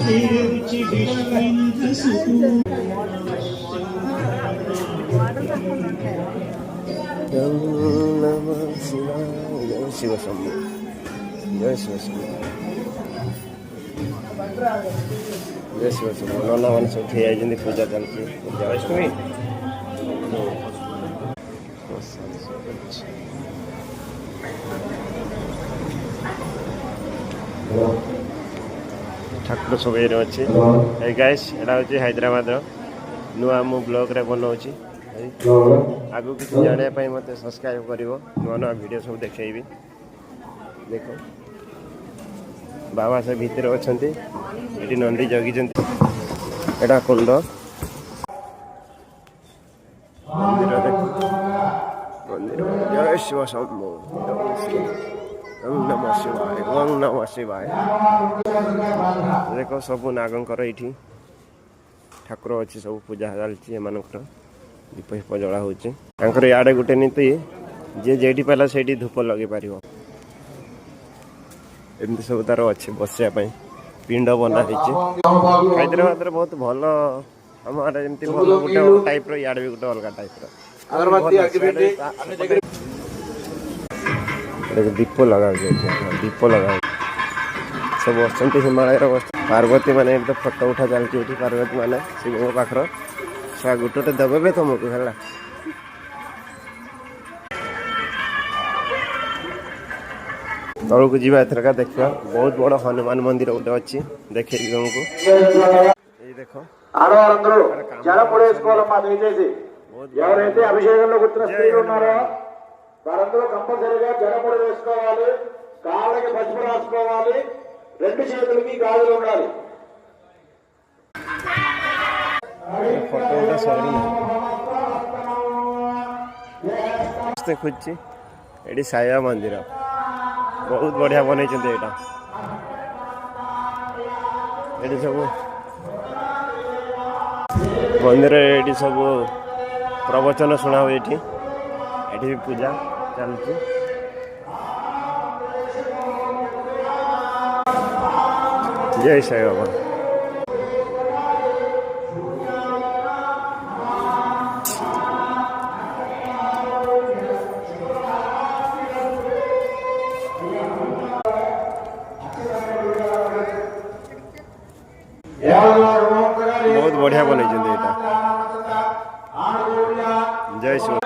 शिव शंभु जय शिव शंभु जय शिव शंभु नना मैंने सब ठिया पूजा चलती ठाकुर सब ये अच्छे गाइस एटा हूँ हैदराबाद नुआ मु ब्लॉग रे बनाऊँगी आगु किसी जानापी मत सब्सक्राइब कर नुआ नुआ वीडियो सब देखी देख बाबा से भितर अच्छा ये नंदी जगी एटा कुंड मंदिर देख मंदिर जय शिव शंभु ओम नमः शिवाय ओम नमः शिवाय देख सब नागंकर ये ठाकुर अच्छी सब पूजा चलती एम दीप हिप जला होकर इे गोटे नीति जी जेठी पाला से धूप लगे पार एमती सब तार अच्छे बसापी पिंड बना हैदराबाद बहुत भल आम एमती भल गोटे टाइप इे भी गोटे अलग टाइप दीप लगा दीप लगा सब बस हिमालय बस पार्वती मैंने तो फोटो उठा चलती पार्वती मैंने शिव पाखर छुआ गोटे देवे तुमको है तौक जी एथरका देखा बहुत बड़ हनुमान मंदिर गोटे अच्छी देखे तुमको ये देख వారందరూ కంపల్సరీగా జనపొడి వేసుకోవాలి, కాళ్ళకి పసుపు రాసుకోవాలి, రెండు చేతులకి గాజులు ఉండాలి. देखुची ये साईबा मंदिर बहुत बढ़िया बनई ये सब मंदिर ये सब प्रवचन शुणा हुए ये भी पूजा चलती जय साई बाबा बहुत बढ़िया बन जय शिव।